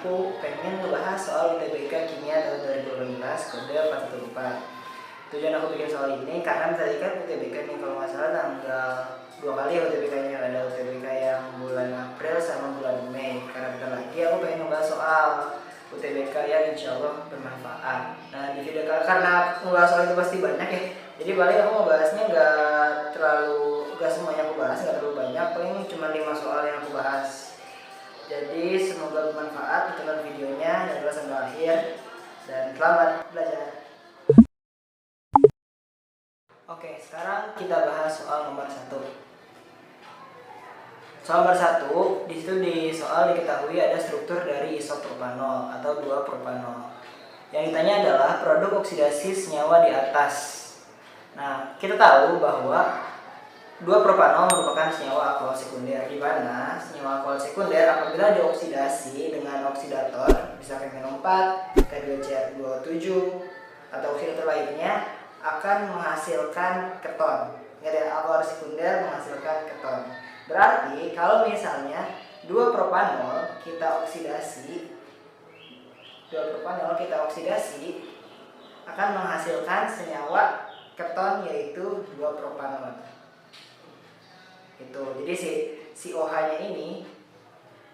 aku pengen ngebahas soal UTBK Kimia tahun 2018 kode 414. Tujuan aku bikin soal ini karena tadi kan UTBK nih, kalau nggak salah tanggal 2 kali UTBK-nya, ada UTBK yang bulan April sama bulan Mei. Karena bentar lagi aku pengen ngebahas soal UTBK yang insya Allah bermanfaat. Nah di video karena ngebahas soal itu pasti banyak ya, jadi paling aku ngebahasnya nggak semuanya aku bahas, nggak terlalu banyak, paling cuma 5 soal yang aku bahas. Jadi semoga bermanfaat, tonton videonya dan sampai akhir, dan selamat belajar. Oke, sekarang kita bahas soal nomor 1. Soal nomor 1, di situ di soal diketahui ada struktur dari isopropanol atau 2-propanol. Yang ditanya adalah produk oksidasi senyawa di atas. Nah, kita tahu bahwa 2-propanol merupakan senyawa alkohol sekunder, di mana senyawa alkohol sekunder apabila dioksidasi dengan oksidator, misalkan NO4, K2CR27, atau oksidator lainnya, akan menghasilkan keton. Ingat ya, alkohol sekunder menghasilkan keton. Berarti kalau misalnya 2-propanol kita oksidasi, akan menghasilkan senyawa keton, yaitu 2-propanol. Itu. Jadi si OH-nya ini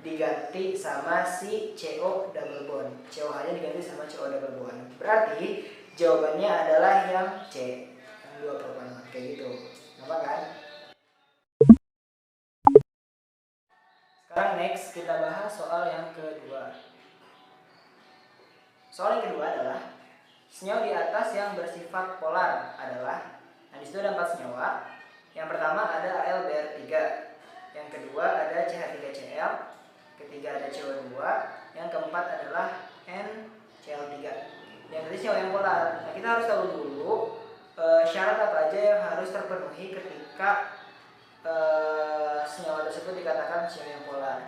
diganti sama si CO double bond. COH-nya diganti sama CO double bond. Berarti jawabannya adalah yang C, yang 2-propanol. Kayak gitu. Apa kan? Sekarang next kita bahas soal yang kedua. Soal yang kedua adalah senyawa di atas yang bersifat polar adalah, nah disitu ada 4 senyawa. Yang pertama ada AlBr3, yang kedua ada CH3Cl, ketiga ada CO2, yang keempat adalah NCl3. Yang tadi senyawa yang polar. Nah, kita harus tahu dulu syarat apa aja yang harus terpenuhi ketika senyawa tersebut dikatakan senyawa yang polar.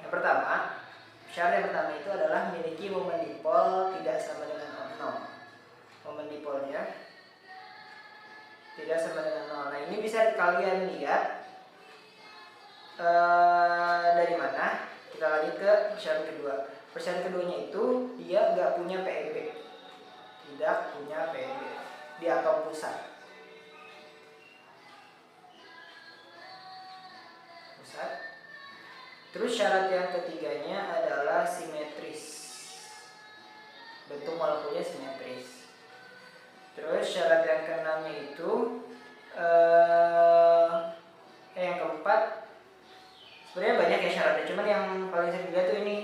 Yang pertama, syarat yang pertama itu adalah memiliki momen dipol tidak sama dengan 0. Momen dipolnya tidak sama dengan 0. Nah, ini bisa kalian lihat dari mana. Kita lanjut ke persyarat kedua. Persyarat keduanya itu dia nggak punya PEB, tidak punya PEB di atom pusat. Terus syarat yang ketiganya adalah simetris, bentuk molekulnya simetris. Terus syarat yang keenamnya itu yang keempat, sebenarnya banyak ya syaratnya, cuman yang paling sering dilihat tuh ini.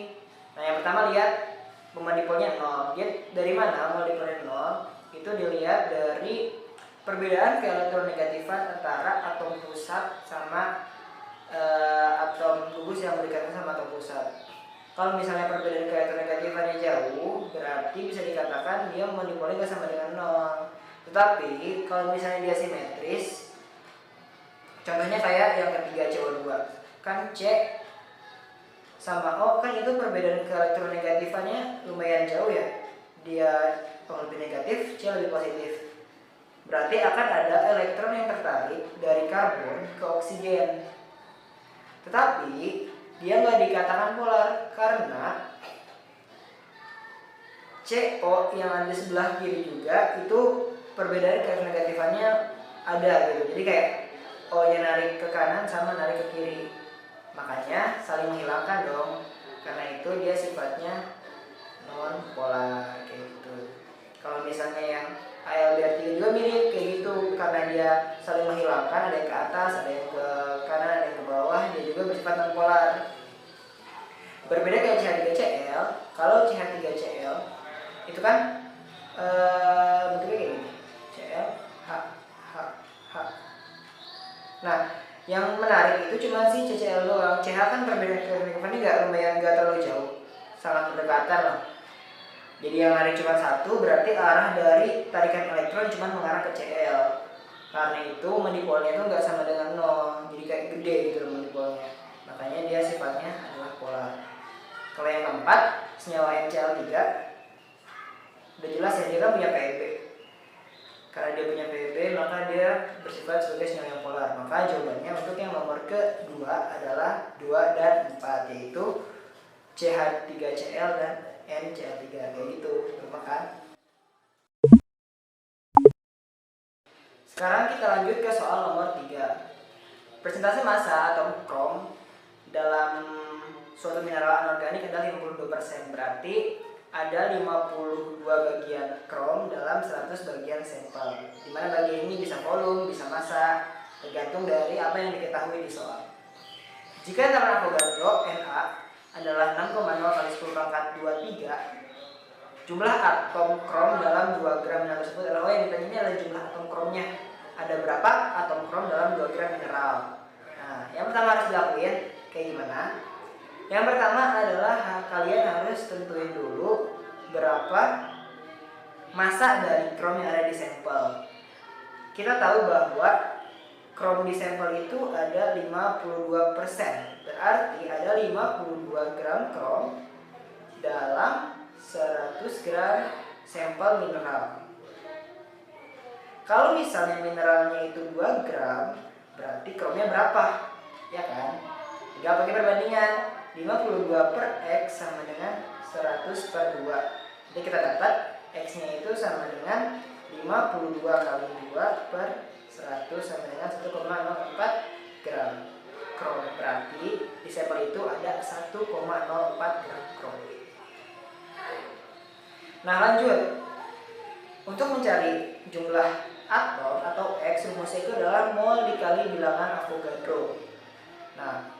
Nah, yang pertama lihat momen dipolnya 0. Dia dari mana momen dipolnya 0? Itu dilihat dari perbedaan keelektronegatifan antara atom pusat sama atom gugus yang berdekatan sama atom pusat. Kalau misalnya perbedaan keelektronegatifannya jauh, berarti bisa dikatakan dia momen dipolnya nggak sama dengan 0. Tetapi kalau misalnya dia simetris, contohnya kayak yang ketiga CO2, kan C sama O kan itu perbedaan keelektronegatifannya lumayan jauh ya. Dia O lebih negatif, C lebih positif. Berarti akan ada elektron yang tertarik dari karbon ke oksigen. Tetapi dia nggak dikatakan polar karena CO yang ada di sebelah kiri juga itu perbedaan keelektronegatifannya ada gitu. Jadi kayak O-nya narik ke kanan sama narik ke kiri. Makanya saling menghilangkan dong. Karena itu dia sifatnya non polar kayak gitu. Kalau misalnya yang AlBr3 juga mirip kayak gitu, karena dia saling menghilangkan, ada yang ke atas, ada yang ke kanan, ada yang ke bawah, dia juga bersifat non polar. Berbeda kayak CH3Cl. Kalau CH3Cl itu kan bentuknya kayak gini, Cl H H H. Nah, yang menarik itu cuma si CCl doang. CH kan perbedaan keelektronegatifannya nggak terlalu jauh, sangat berdekatan lah. Jadi yang narik cuma satu, berarti arah dari tarikan elektron cuma mengarah ke Cl. Karena itu dipolnya itu nggak sama dengan 0, jadi kayak gede gitu dipolnya. Makanya dia sifatnya adalah polar. Kalau yang keempat, senyawa NCl3, udah jelas ya, dia kan punya PEB. Karena dia punya PEB, maka dia bersifat sebagai senyawa yang polar. Maka jawabannya untuk yang nomor kedua adalah 2 dan 4, yaitu CH3Cl dan NCl3 kayak gitu, gampang kan? Sekarang kita lanjut ke soal nomor 3. Persentase massa atom krom dalam suatu mineral anorganik adalah 52%, berarti ada 52 bagian krom dalam 100 bagian sampel, dimana bagian ini bisa volume, bisa massa, tergantung dari apa yang diketahui di soal. Jika tekanan Avogadro Na adalah 6,0 kali 10 pangkat 23, jumlah atom krom dalam 2 gram mineral tersebut adalah, yang ditanya ini adalah jumlah atom kromnya. Ada berapa atom krom dalam 2 gram mineral? Nah, yang pertama harus dilakuin kayak gimana? Yang pertama adalah kalian harus tentuin dulu berapa massa dari krom yang ada di sampel. Kita tahu bahwa krom di sampel itu ada 52%, berarti ada 52 gram krom dalam 100 gram sampel mineral. Kalau misalnya mineralnya itu 2 gram, berarti kromnya berapa? Ya kan? Tinggal pakai perbandingan. 52 per X sama dengan 100 per 2. Jadi kita dapat X-nya itu sama dengan 52 kali 2 per 100 sama dengan 1,04 gram krom. Berarti di sampel itu ada 1,04 gram krom. Nah, lanjut. Untuk mencari jumlah atom atau X, rumusnya itu adalah mol dikali bilangan Avogadro. Nah,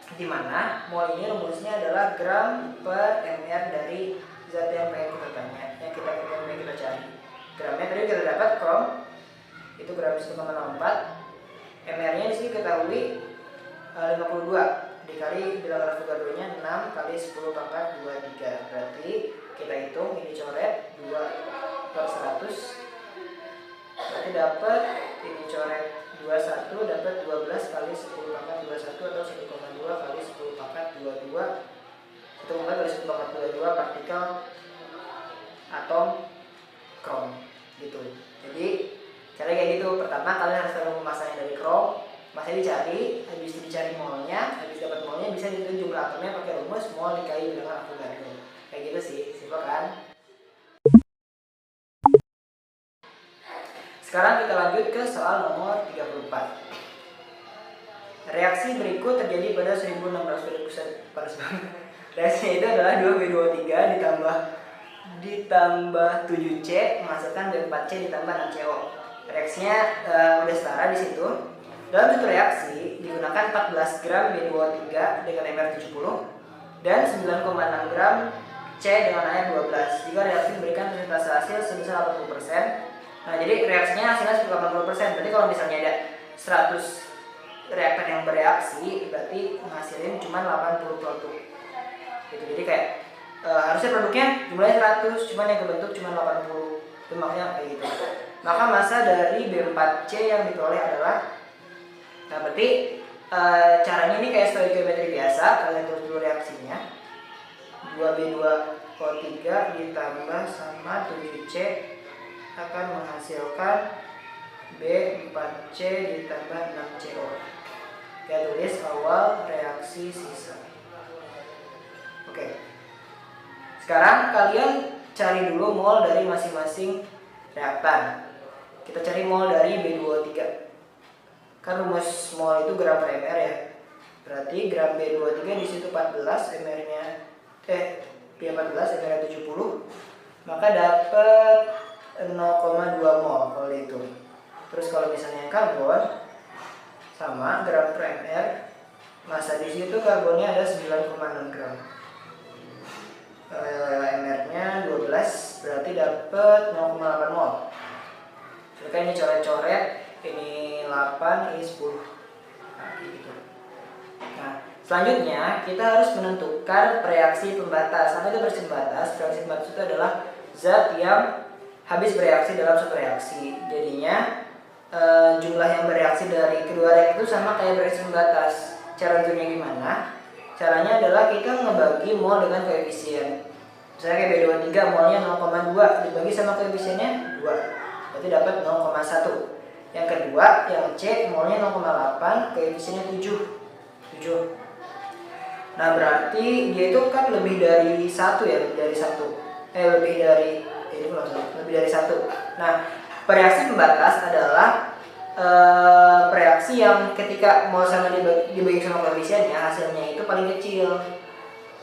di mana mol ini rumusnya adalah gram per mr dari zat yang pengen kita tanya, yang pengen kita cari. Gramnya tadi kita dapat krom itu gram 1,04, mr-nya di sini ketahui 52 dikali bilangan Avogadro-nya 6 kali 10 pangkat 23. Berarti kita hitung, ini coret 2 per 100, berarti dapat, ini coret 21, dapat 12 kali 10 pangkat 21 atau 1,2 kali 10 pangkat 22, 1,2 kali 10 pangkat 22 partikel atom krom gitu. Jadi cara kayak gitu. Pertama kalian harus tahu massanya dari krom, massanya dicari, habis itu dicari molnya, habis dapat molnya bisa dihitung jumlah atomnya pakai rumus mol dikali bilangan Avogadro. Kayak gitu sih, simpel kan? Sekarang kita lanjut ke soal nomor 34. Reaksi berikut terjadi pada 1600 panas banget. Reaksinya itu adalah 2B23 ditambah 7C menghasilkan B4C ditambah 6CO. Reaksinya udah setara di situ. Dalam satu reaksi digunakan 14 gram B23 dengan MR70 dan 9,6 gram C dengan air 12. Jika reaksi memberikan persentase hasil sebesar 80%. Nah, jadi reaksinya hasilnya 80%. Berarti kalau misalnya ada 100 reaktan yang bereaksi, berarti menghasilin cuma 80 produk. Gitu. Jadi kayak harusnya produknya jumlahnya 100, cuman yang kebentuk cuma 80. Itu makanya kayak gitu. Maka massa dari B4C yang diperoleh adalah, nah berarti caranya ini kayak stoikiometri biasa. Kalian tulis dulu reaksinya. 2B2O3 ditambah sama 7C akan menghasilkan B4C ditambah 6CO. Kita tulis awal reaksi sisa. Oke. Sekarang kalian cari dulu mol dari masing-masing reaktan. Kita cari mol dari B23. Kan rumus mol itu gram per mr ya. Berarti gram B23 di situ 14, mr-nya B14, mr-nya 70. Maka dapat 0,2 mol kalau itu. Terus kalau misalnya karbon sama gram per mr, massa di situ karbonnya ada 9,6 gram. mr-nya 12, berarti dapat 0,8 mol. Jadi ini coret-coret, ini 8, ini 10. Nah, gitu. Nah, selanjutnya kita harus menentukan reaksi pembatas. Apa itu reaksi pembatas? Reaksi pembatas itu adalah zat yang habis bereaksi dalam suatu reaksi. Jadinya jumlah yang bereaksi dari kedua reaksi itu sama kayak bereaksi pembatas. Cara tentunya gimana? Caranya adalah kita ngebagi mol dengan koefisien. Misalnya kayak B23 molnya 0,2 dibagi sama koefisiennya 2. Berarti dapat 0,1. Yang kedua, yang C molnya 0,8, koefisiennya 7. Nah berarti dia itu kan lebih dari satu ya, lebih dari satu. Lebih dari ini lebih dari satu. Nah reaksi pembatas adalah reaksi yang ketika mol sama dibagi sama koefisiennya hasilnya itu paling kecil.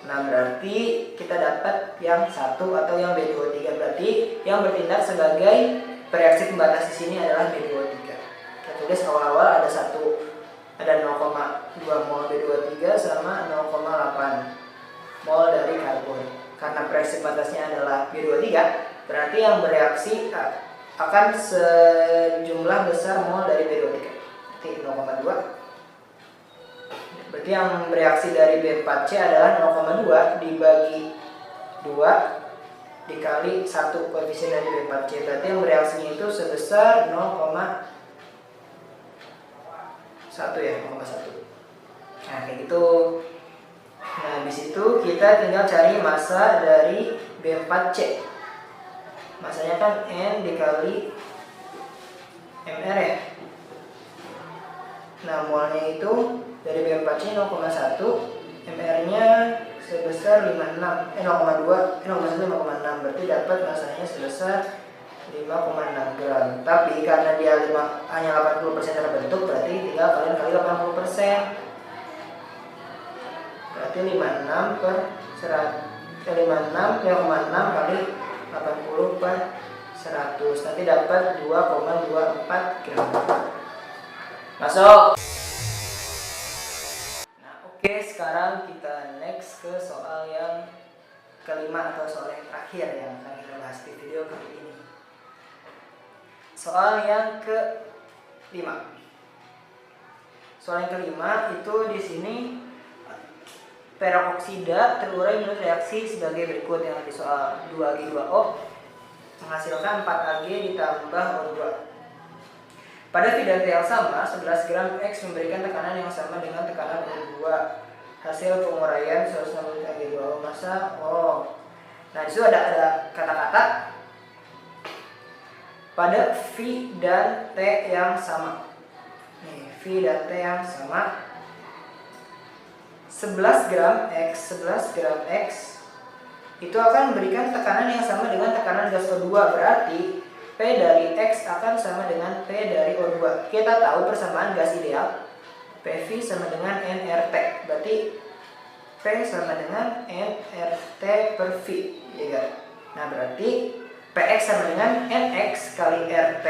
Nah berarti kita dapat yang satu atau yang B23. Berarti yang bertindak sebagai reaksi pembatas di sini adalah B23. Kita tulis awal-awal ada 0,2 mol B23 sama 0,8 mol dari karbon. Karena reaksi pembatasnya adalah B23, berarti yang bereaksi akan sejumlah besar mol dari B23. Berarti 0,2. Berarti yang bereaksi dari B4C adalah 0,2 dibagi 2 dikali 1 koefisien dari B4C. Berarti yang bereaksinya itu sebesar 0,1 ya, 0,1. Nah kayak gitu. Nah habis itu kita tinggal cari massa dari B4C. Massanya kan N dikali MR ya. Nah molnya itu dari B4C 0,1, MR-nya sebesar 0,2, 0,6, berarti dapat massanya sebesar 5,6 gram. Tapi karena dia hanya 80% terbentuk, berarti tinggal kalian kali 80%. Berarti 56 per 100, 56 kali 80 per 100. Nanti dapat 2,24 gram. Masuk. Nah, oke, sekarang kita next ke soal yang kelima atau soal yang terakhir yang akan kita bahas di video kali ini. Soal yang kelima. Soal yang kelima itu di sini peroksida terurai menurut reaksi sebagai berikut yang di soal 2Ag2O menghasilkan 4Ag ditambah O2. Pada feed yang sama, 11 gram X memberikan tekanan yang sama dengan tekanan O2. Hasil penguraian 160 Ag2O massa O. Nah, disitu ada kata-kata pada V dan T yang sama. Nih, V dan T yang sama. 11 gram X itu akan memberikan tekanan yang sama dengan tekanan gas O2. Berarti P dari X akan sama dengan P dari O2. Kita tahu persamaan gas ideal PV sama dengan nRT. Berarti P sama dengan nRT per V, ya kan? Nah berarti PX sama dengan NX kali RT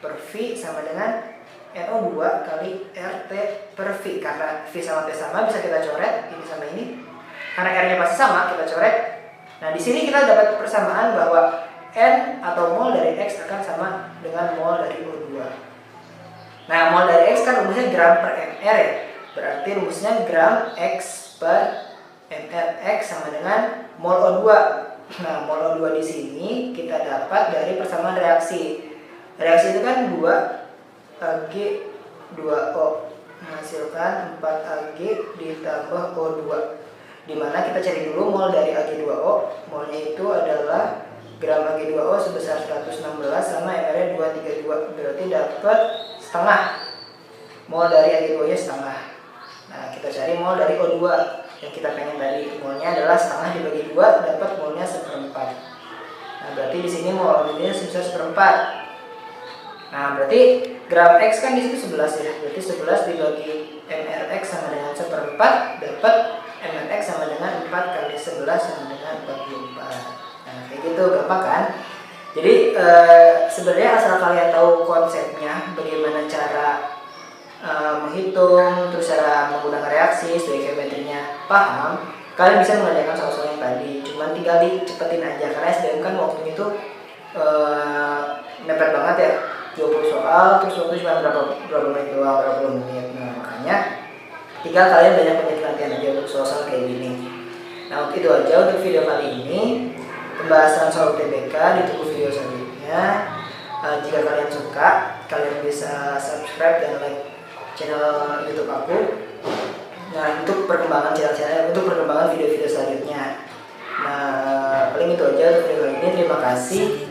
per V sama dengan NO2 kali RT per V. Karena V sama T sama bisa kita coret ini sama ini. Karena R-nya pasti sama, kita coret. Nah di sini kita dapat persamaan bahwa N atau mol dari X akan sama dengan mol dari O2. Nah mol dari X kan rumusnya gram per mR ya. Berarti rumusnya gram X per mR X sama dengan mol O2. Nah mol O2 di sini kita dapat dari persamaan reaksi. Reaksi itu kan 2Ag2O menghasilkan 4Ag ditambah O2. Dimana kita cari dulu mol dari Ag2O. Molnya itu adalah gram Ag2O sebesar 116 sama MR-nya 232. Berarti dapat setengah. Mol dari Ag2 nya setengah. Nah kita cari mol dari O2 yang kita pengen tadi. Molnya adalah setengah dibagi 2, dapat molnya 1/4. Nah berarti di sini mol O2 nya sebesar 1/4. Nah berarti gram X kan di situ 11 ya. Berarti 11 dibagi MRX sama dengan 1/4, dapat MRX sama dengan 4 kali 11 sama dengan 44. Nah kayak gitu, gampang kan? Jadi sebenarnya asal kalian tahu konsepnya, bagaimana cara menghitung, terus cara menggunakan reaksi, stoikiometrinya paham, kalian bisa mengerjakan soal-soal yang tadi. Cuman tinggal dicepetin aja karena SBM kan waktunya itu mepet banget ya, 20 soal, terus waktu cuma berapa menit doang, berapa puluh menit. Nah makanya tinggal kalian banyak latihan aja untuk soal-soal kayak gini. Nah itu aja untuk video kali ini, pembahasan soal UTBK. Ditunggu video selanjutnya. Jika kalian suka, kalian bisa subscribe dan like channel YouTube aku. Nah untuk perkembangan untuk perkembangan video-video selanjutnya. Nah paling itu aja untuk video kali ini. Terima kasih.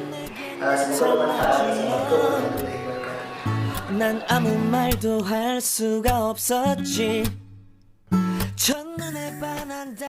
Semoga bermanfaat. Assalamualaikum warahmatullahi wabarakatuh. 난 아무 말도 할 수가 없었지. 첫눈에 반한